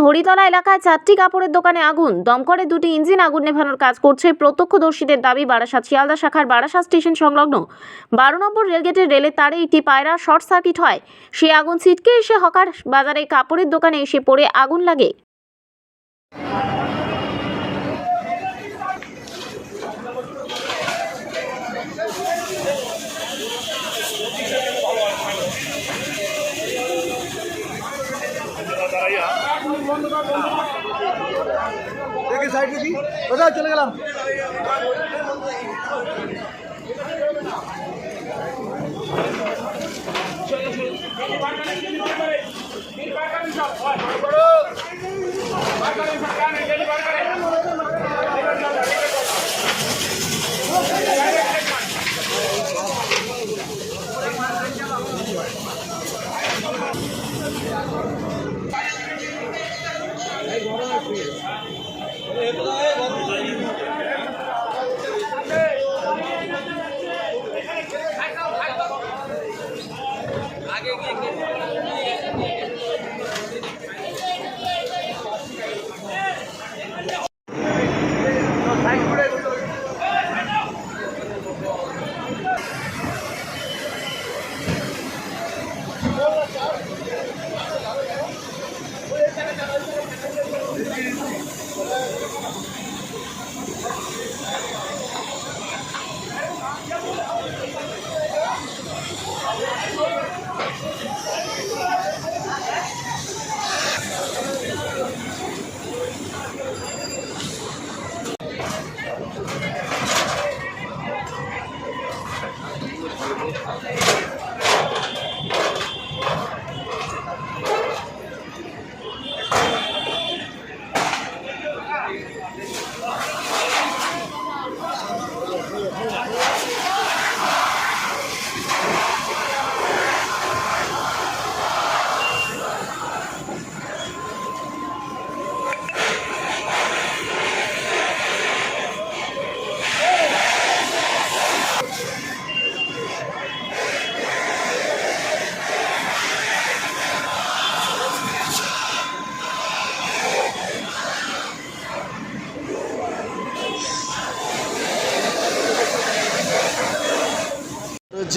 হরিতলা এলাকায় 4টি কাপড়ের দোকানে আগুন। দমকলের 2টি ইঞ্জিন আগুন নেভানোর কাজ করছে। প্রত্যক্ষদর্শীদের দাবি, বারাসাত শিয়ালদা শাখার বারাসাত স্টেশন সংলগ্ন 12 নম্বর রেলগেটের রেলের তারে একটি পায়রা শর্ট সার্কিট হয়। সেই আগুন ছিটকে এসে হকার বাজারে কাপড়ের দোকানে এসে পড়ে আগুন লাগে। দেখি সাইড দেখি কোথায় চলে গেলাম।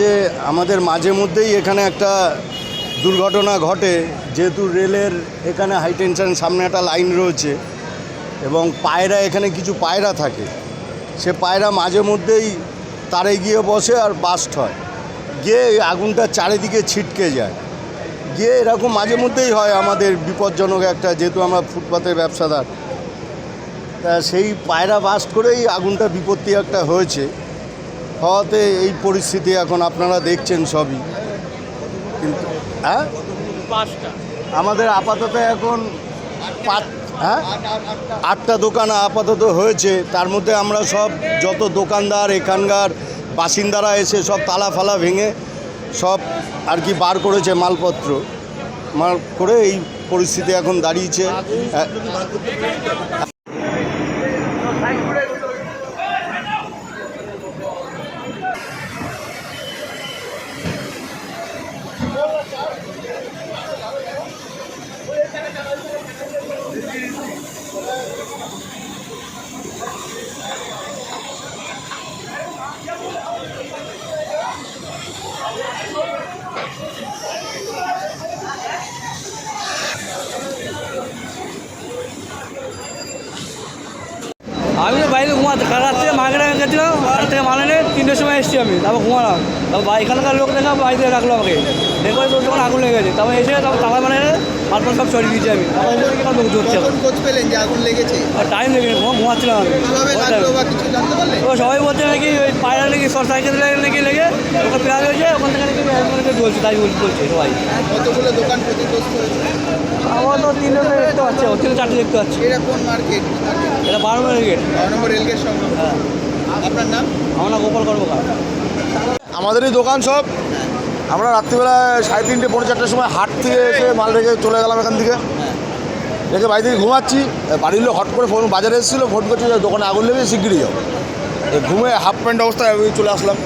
যে আমাদের মাঝে মধ্যেই এখানে একটা দুর্ঘটনা ঘটে, যেহেতু রেলের এখানে হাই টেনশন সামনে একটা লাইন রয়েছে এবং পায়রা, এখানে কিছু পায়রা থাকে, সে পায়রা মাঝে মধ্যেই তারে গিয়ে বসে আর বাস্ট হয়, গিয়ে আগুনটা চারিদিকে ছিটকে যায়, গিয়ে এরকম মাঝে মধ্যেই হয়। আমাদের বিপজ্জনক একটা, যেহেতু আমরা ফুটপাতের ব্যবসাদার, তা সেই পায়রা বাস্ট করেই আগুনটা বিপত্তি একটা হয়েছে। হওয়াতে এই পরিস্থিতি এখন আপনারা দেখছেন সবই। কিন্তু হ্যাঁ, আমাদের আপাতত এখন 8টা দোকান আপাতত হয়েছে। তার মধ্যে আমরা সব যত দোকানদার, এখানকার বাসিন্দারা এসে সব তালা ফালা ভেঙে সব আর কি বার করেছে, মালপত্র করে এই পরিস্থিতি এখন দাঁড়িয়েছে। আমি তো বাইরে ঘুমাতে, কাল রাত্রে মার্কেটে গেছিলাম, বাজার থেকে মাল এনে 3টের সময় এসেছি আমি, তারপর ঘুমালাম। তারপর এখানকার লোক দেখা বাড়িতে রাখলো আমাকে, দেখো তোর যখন আগুন লেগে গেছে, তারপর এসে তারপর তালা মানে মালপত্র সব চড়িয়ে দিয়েছি আমি। তারপর লোক ধরছে, খোঁজ পেলেন যে আগুন লেগেছে? টাইম লেগে ঘুমাচ্ছিলাম আমি। সবাই বলছে নাকি ওই পায়রা নাকি শর্ট সার্কিট নাকি লেগে ওখানে প্রায় হয়েছে, ওখান থেকে নাকি জ্বলছে, তাই বলছে সবাই। কতগুলো দোকান ক্ষতিগ্রস্ত হয়েছে? আমার তো 3টা দেখতে পাচ্ছি, 3-4টে দেখতে পাচ্ছি। এটা কোন মার্কেট? এটা 12 নম্বর রেলগেট। 12 নম্বর রেলগেট সংলগ্ন। হ্যাঁ। আপনার নাম? আমার নাম গোপাল কর্মকার। আমাদেরই দোকান সব। আমরা রাত্রিবেলা 3:30 পৌনে 4টার সময় হাট থেকে এসে মাল রেখে চলে গেলাম এখান থেকে, রেখে বাড়ি থেকে ঘুমাচ্ছি। বাড়ির লোক হট করে ফোন, বাজারে এসেছিলো, ফোন করছে যে দোকানে আগুন লেগে শিগগিরি যাও। ঘুমে হাফ প্যান্ট অবস্থায় চলে আসলাম।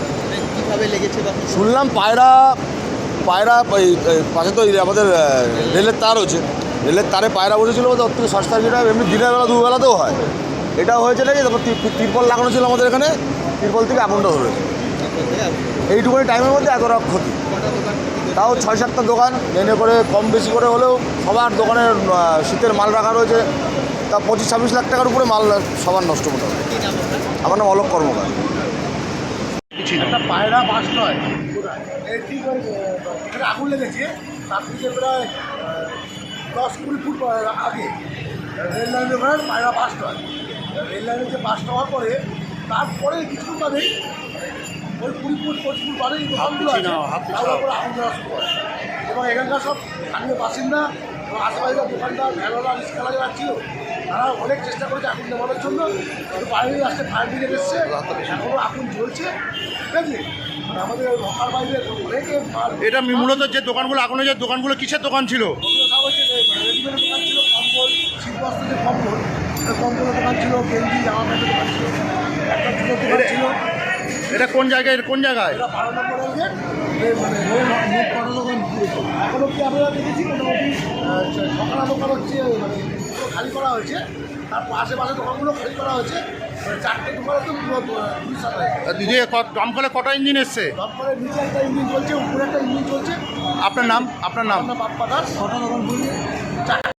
কীভাবে লেগেছে? শুনলাম পায়রা পাশে তো আমাদের রেলের তার হচ্ছে, রেলের তারে পায়রা বসেছিল বলতে ওর থেকে শর্ট সার্কিট হয়, এমনি দিনের বেলা দুবেলাতেও হয়। এটাও হয়েছে নাকি, তারপর তিরপল লাগানো ছিল আমাদের এখানে, তিরপল থেকে আগুনটা ধরেছে। এইটুকুনি টাইমের মধ্যে এত রকম ক্ষতি। তাও 6-7টা দোকান এনে করে কম বেশি করে হলেও সবার দোকানে শীতের মাল রাখা রয়েছে, তা 25-26 লাখ টাকার উপরে মাল সবার নষ্ট করতে হবে। আমার নাম অলোক কর্মকার। একটা পায়রা বাস্ট হয় এই ঠিক এখানে আগুন লেগেছে, তার থেকে প্রায় 10-20 ফুট আগে রেল লাইনের ওখানে পায়রা বাস্ট হয়। রেল লাইনে যে বাস্ট হওয়ার পরে তারপরে কিছু বাদে ওই 20 ফুট 25 ফুট বাদে দোকানগুলো আছে তার উপরে আগুন দেওয়া শুরু হয়। এবং এখানকার সব স্থানীয় বাসিন্দা এবং আশেপাশে দোকানদার ভ্যানওয়ালা রিক্সাওয়ালা যারা ছিল তারা অনেক চেষ্টা করেছে আগুন নেওয়ানোর জন্য, কিন্তু বাইরে আসতে ফায়ার ব্রিগেড এসছে, এখনও আগুন জ্বলছে। ঠিক আছে, আমাদের লোকাল বাইরে অনেকে মাল এটা মূলত যে দোকানগুলো আগুনে, যে দোকানগুলো কিসের দোকান ছিল? ওগুলো সব হচ্ছে রেডিমেডের দোকান ছিল, কম্বল শীতবস্ত্র যে কম্বলের দোকান ছিল, গেঞ্জি জামা প্যান্টের দোকান ছিল, একটা জুতোর দোকান ছিল। এটা কোন জায়গায়, কোন জায়গায়? এটা 12 নম্বর রেলগেট, মানে মোট কটা দোকান এখনও কি আমরা দেখেছি মোটামুটি 6খানা দোকান হচ্ছে মানে খালি করা হয়েছে, তার আশেপাশে দোকানগুলো খালি করা হয়েছে। 4টে দোকানে তো পুলিশ সাথে দমকলে কটা ইঞ্জিন এসছে? দমকলের নিচে একটা ইঞ্জিন চলছে, উপরে একটা ইঞ্জিন চলছে। আপনার নাম? বাপ্পা দাস, 6টা দোকান খুলছে।